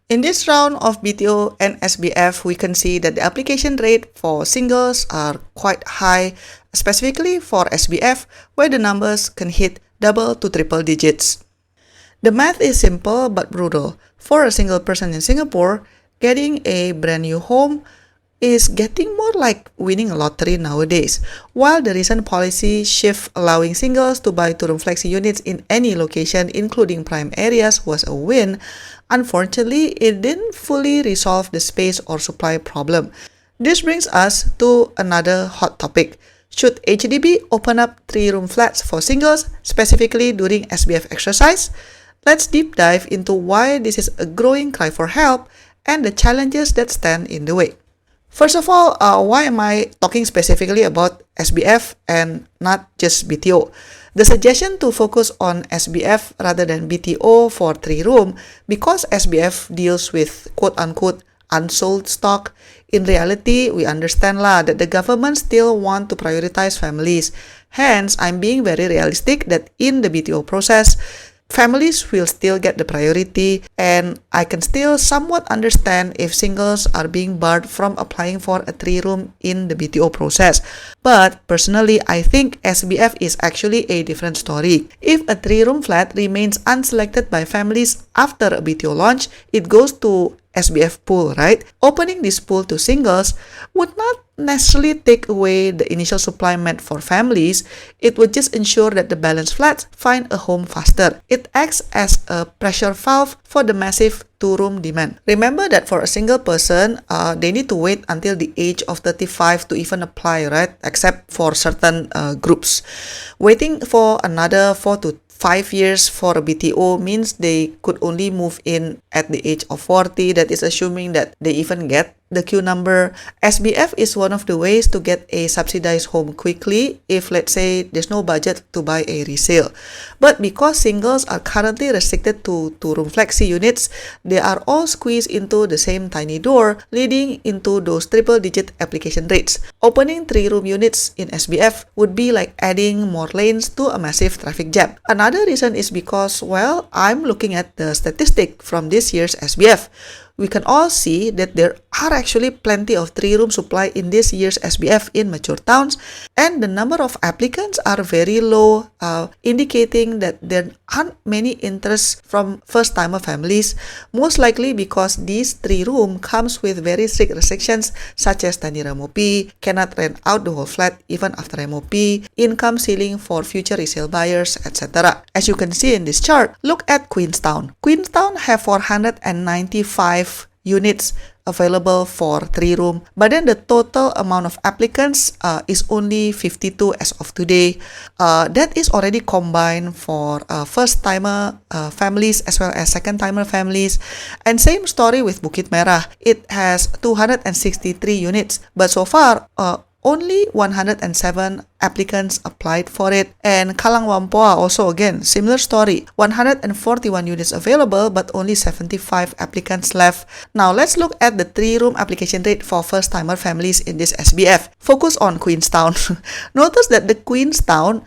In this round of BTO and SBF, we can see that the application rate for singles are quite high, specifically for SBF, where the numbers can hit double to triple digits. The math is simple but brutal. For a single person in Singapore, getting a brand new home is getting more like winning a lottery nowadays. While the recent policy shift allowing singles to buy two-room flexi units in any location, including prime areas, was a win, unfortunately, it didn't fully resolve the space or supply problem. This brings us to another hot topic. Should HDB open up three-room flats for singles, specifically during SBF exercise? Let's deep dive into why this is a growing cry for help and the challenges that stand in the way. First of all, why am I talking specifically about SBF and not just BTO? The suggestion to focus on SBF rather than BTO for three-room because SBF deals with quote-unquote unsold stock. In reality, we understand that the government still want to prioritize families. Hence, I'm being very realistic that in the BTO process, families will still get the priority, and I can still somewhat understand if singles are being barred from applying for a three-room in the BTO process. But personally, I think SBF is actually a different story. If a three-room flat remains unselected by families after a BTO launch, it goes to SBF pool, right? Opening this pool to singles would not necessarily take away the initial supply meant for families. It would just ensure that the balanced flats find a home faster. It acts as a pressure valve for the massive two-room demand. Remember that for a single person, they need to wait until the age of 35 to even apply, right? Except for certain groups. Waiting for another 4 to 5 years for a BTO means they could only move in at the age of 40. That is assuming that they even get the queue number. SBF is one of the ways to get a subsidized home quickly if, let's say, there's no budget to buy a resale. But because singles are currently restricted to two-room flexi units, they are all squeezed into the same tiny door, leading into those triple-digit application rates. Opening three-room units in SBF would be like adding more lanes to a massive traffic jam. Another reason is because, well, I'm looking at the statistic from this year's SBF. We can all see that there are actually plenty of three-room supply in this year's SBF in mature towns, and the number of applicants are very low, indicating that there aren't many interests from first-timer families, most likely because these three-room comes with very strict restrictions such as tenure MOP, cannot rent out the whole flat even after MOP, income ceiling for future resale buyers, etc. As you can see in this chart, look at Queenstown. Queenstown have 495 units available for three-room, but then the total amount of applicants is only 52 as of today. That is already combined for first-timer families as well as second-timer families. And same story with Bukit Merah. It has 263 units, but so far, only 107 applicants applied for it. And Kallang Whampoa also again, similar story. 141 units available but only 75 applicants left. Now let's look at the three-room application rate for first-timer families in this SBF. Focus on Queenstown. Notice that the Queenstown,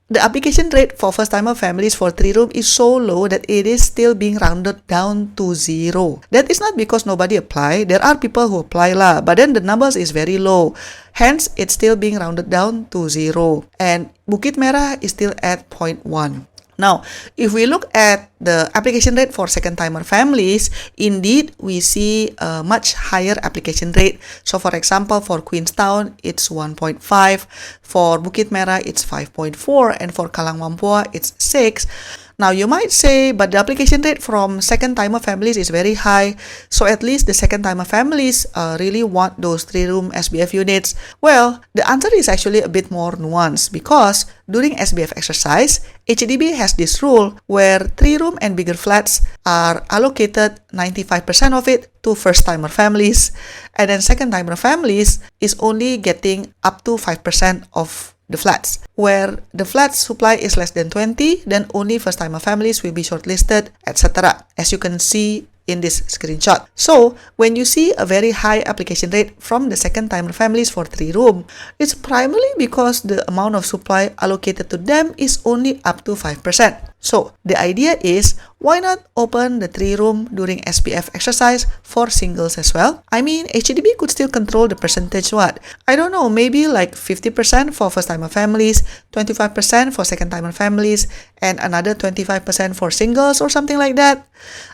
the application rate for first-timer families for three-room is so low that it is still being rounded down to 0. That is not because nobody applied. There are people who apply but then the numbers is very low. Hence, it's still being rounded down to 0. And Bukit Merah is still at 0.1. Now, if we look at the application rate for second-timer families, indeed, we see a much higher application rate. So, for example, for Queenstown, it's 1.5. For Bukit Merah, it's 5.4. And for Kallang Whampoa, it's 6. Now, you might say, but the application rate from second-timer families is very high, so at least the second-timer families really want those three-room SBF units. Well, the answer is actually a bit more nuanced because during SBF exercise, HDB has this rule where three-room and bigger flats are allocated 95% of it to first-timer families, and then second-timer families is only getting up to 5% of the flats. Where the flat supply is less than 20, then only first-timer families will be shortlisted, etc. As you can see in this screenshot. So, when you see a very high application rate from the second-timer families for three-room, it's primarily because the amount of supply allocated to them is only up to 5%. So the idea is, why not open the 3-room during SBF exercise for singles as well? I mean, HDB could still control the percentage what? I don't know, maybe like 50% for first-timer families, 25% for second-timer families, and another 25% for singles or something like that.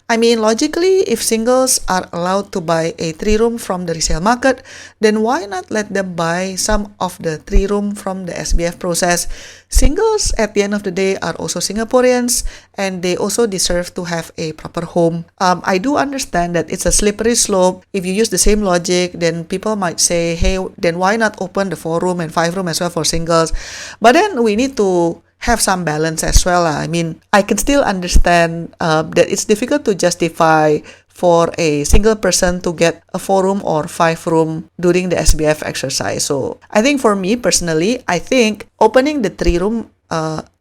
I mean, logically, if singles are allowed to buy a 3-room from the resale market, then why not let them buy some of the 3-room from the SBF process? Singles, at the end of the day, are also Singaporeans, and they also deserve to have a proper home. I do understand that it's a slippery slope. If you use the same logic, then people might say, hey, then why not open the 4-room and 5-room as well for singles? But then we need to have some balance as well. I mean, I can still understand that it's difficult to justify for a single person to get a 4-room or 5-room during the SBF exercise. So I think for me personally, I think opening the 3-room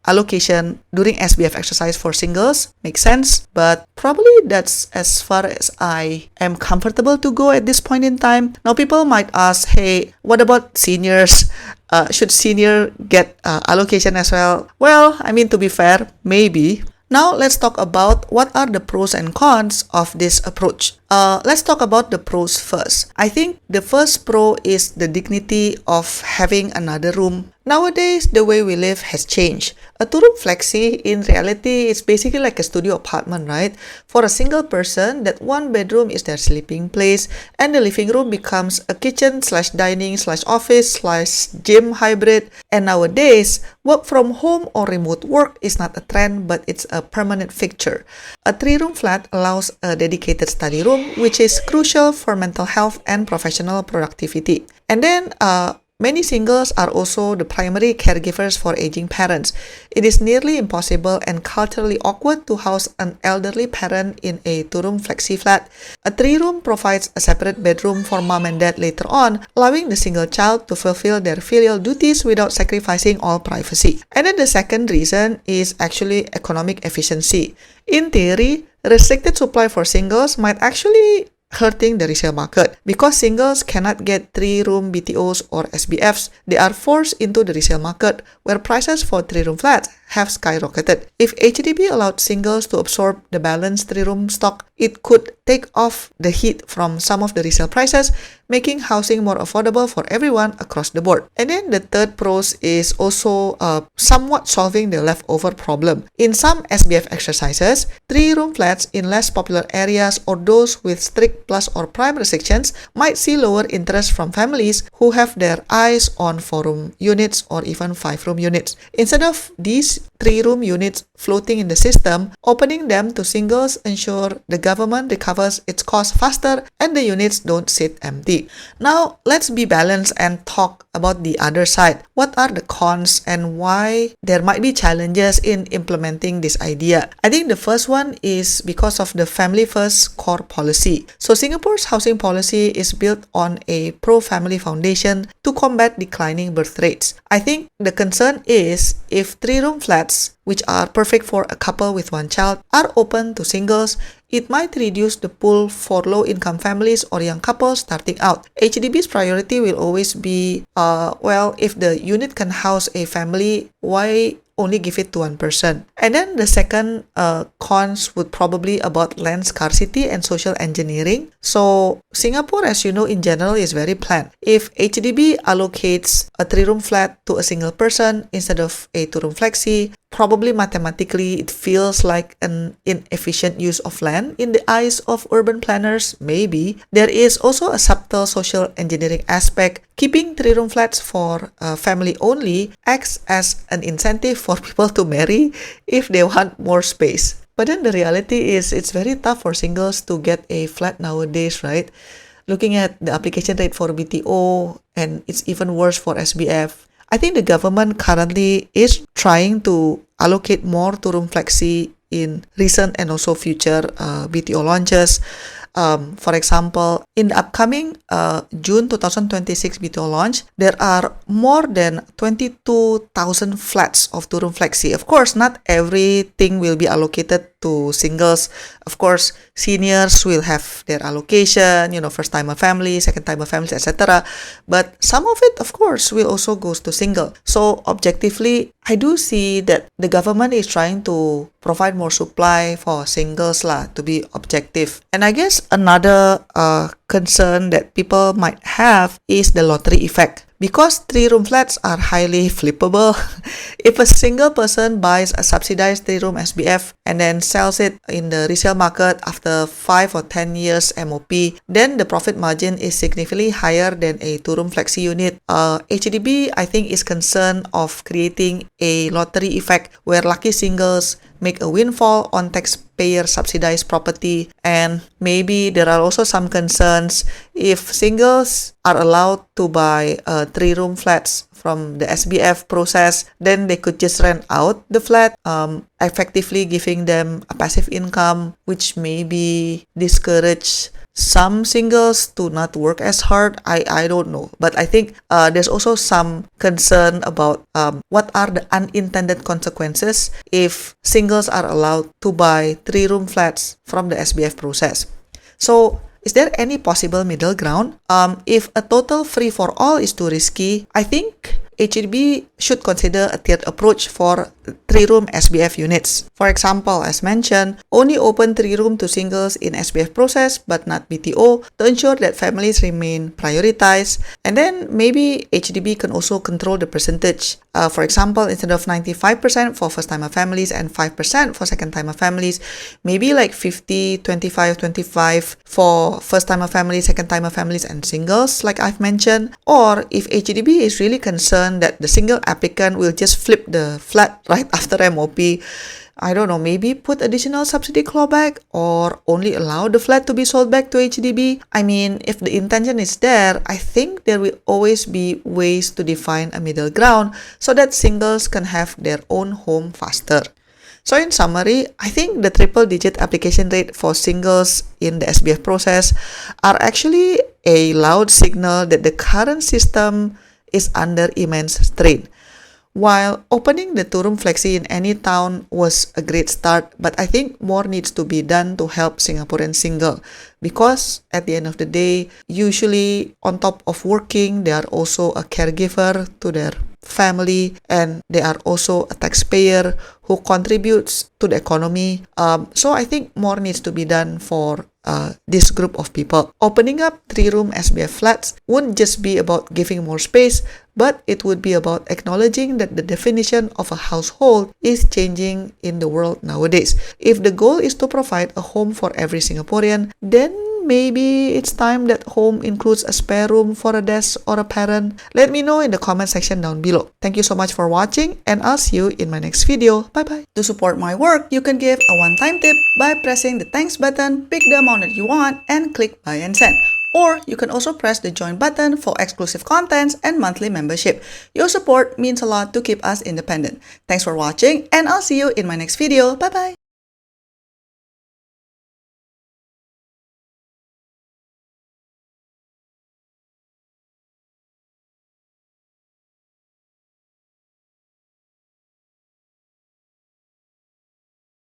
allocation during SBF exercise for singles makes sense, but probably that's as far as I am comfortable to go at this point in time. Now people might ask, hey, what about seniors? Should senior get allocation as well? Well, I mean, to be fair, maybe. Now let's talk about what are the pros and cons of this approach. Let's talk about the pros first. I think the first pro is the dignity of having another room. Nowadays, the way we live has changed. A 2-room flexi, in reality, is basically like a studio apartment, right? For a single person, that one bedroom is their sleeping place, and the living room becomes a kitchen / dining / office / gym hybrid. And nowadays, work from home or remote work is not a trend, but it's a permanent fixture. A 3-room flat allows a dedicated study room, which is crucial for mental health and professional productivity. And then, many singles are also the primary caregivers for aging parents. It is nearly impossible and culturally awkward to house an elderly parent in a 2-room flexi flat. A 3-room provides a separate bedroom for mom and dad later on, allowing the single child to fulfill their filial duties without sacrificing all privacy. And then the second reason is actually economic efficiency. In theory, restricted supply for singles might actually hurting the resale market. Because singles cannot get 3-room BTOs or SBFs, they are forced into the resale market where prices for 3-room flats have skyrocketed. If HDB allowed singles to absorb the balanced 3-room stock, it could take off the heat from some of the resale prices, making housing more affordable for everyone across the board. And then the third pros is also somewhat solving the leftover problem. In some SBF exercises, 3-room flats in less popular areas or those with strict plus or prime restrictions might see lower interest from families who have their eyes on 4-room units or even 5-room units. Instead of these 3-room units floating in the system, opening them to singles ensure the government recovers its cost faster and the units don't sit empty. Now, let's be balanced and talk about the other side. What are the cons and why there might be challenges in implementing this idea? I think the first one is because of the family first core policy. So Singapore's housing policy is built on a pro-family foundation to combat declining birth rates. I think the concern is if 3-room flats, which are perfect for a couple with 1 child, are open to singles, it might reduce the pool for low-income families or young couples starting out. HDB's priority will always be, if the unit can house a family, why only give it to one person? And then the second cons would probably about land scarcity and social engineering. So Singapore, as you know, in general is very planned. If HDB allocates a 3-room flat to a single person instead of a 2-room flexi, probably mathematically it feels like an inefficient use of land in the eyes of urban planners, maybe. There is also a subtle social engineering aspect. Keeping 3-room flats for family only acts as an incentive for people to marry if they want more space. But then the reality is it's very tough for singles to get a flat nowadays, right? Looking at the application rate for BTO, and it's even worse for SBF. I think the government currently is trying to allocate more 2-room flexi in recent and also future BTO launches. For example, in the upcoming June 2026 BTO launch, there are more than 22,000 flats of 2-room flexi. Of course, not everything will be allocated to singles. Of course, seniors will have their allocation, first-timer families, second-timer families, etc. But some of it, of course, will also goes to single. So objectively, I do see that the government is trying to provide more supply for singles lah, to be objective. And I guess another concern that people might have is the lottery effect. Because 3-room flats are highly flippable, if a single person buys a subsidized 3-room SBF and then sells it in the resale market after 5 or 10 years MOP, then the profit margin is significantly higher than a 2-room flexi unit. HDB, I think, is concerned of creating a lottery effect where lucky singles make a windfall on taxpayer subsidized property. And maybe there are also some concerns if singles are allowed to buy 3-room flats from the SBF process, then they could just rent out the flat, effectively giving them a passive income, which maybe discourage some singles to not work as hard. I don't know. But I think there's also some concern about what are the unintended consequences if singles are allowed to buy 3-room flats from the SBF process. So is there any possible middle ground? If a total free-for-all is too risky, I think HDB should consider a tiered approach for 3-room SBF units. For example, as mentioned, only open 3-room to singles in SBF process but not BTO to ensure that families remain prioritized. And then maybe HDB can also control the percentage. For example, instead of 95% for first-timer families and 5% for second-timer families, maybe like 50, 25, 25 for first-timer families, second-timer families, and singles, like I've mentioned. Or if HDB is really concerned that the single applicant will just flip the flat right after MOP, I don't know, maybe put additional subsidy clawback or only allow the flat to be sold back to HDB. I mean, if the intention is there, I think there will always be ways to define a middle ground so that singles can have their own home faster. So in summary, I think the triple-digit application rate for singles in the SBF process are actually a loud signal that the current system is under immense strain. While opening the 2-room flexi in any town was a great start, but I think more needs to be done to help Singaporean single, because at the end of the day, usually on top of working, they are also a caregiver to their family, and they are also a taxpayer who contributes to the economy. So I think more needs to be done for this group of people. Opening up 3-room SBF flats wouldn't just be about giving more space, but it would be about acknowledging that the definition of a household is changing in the world nowadays. If the goal is to provide a home for every Singaporean, then maybe it's time that home includes a spare room for a desk or a parent. Let me know in the comment section down below. Thank you so much for watching, and I'll see you in my next video. Bye bye. To support my work, you can give a one-time tip by pressing the thanks button, pick the amount that you want, and click buy and send. Or you can also press the join button for exclusive contents and monthly membership. Your support means a lot to keep us independent. Thanks for watching, and I'll see you in my next video. Bye bye.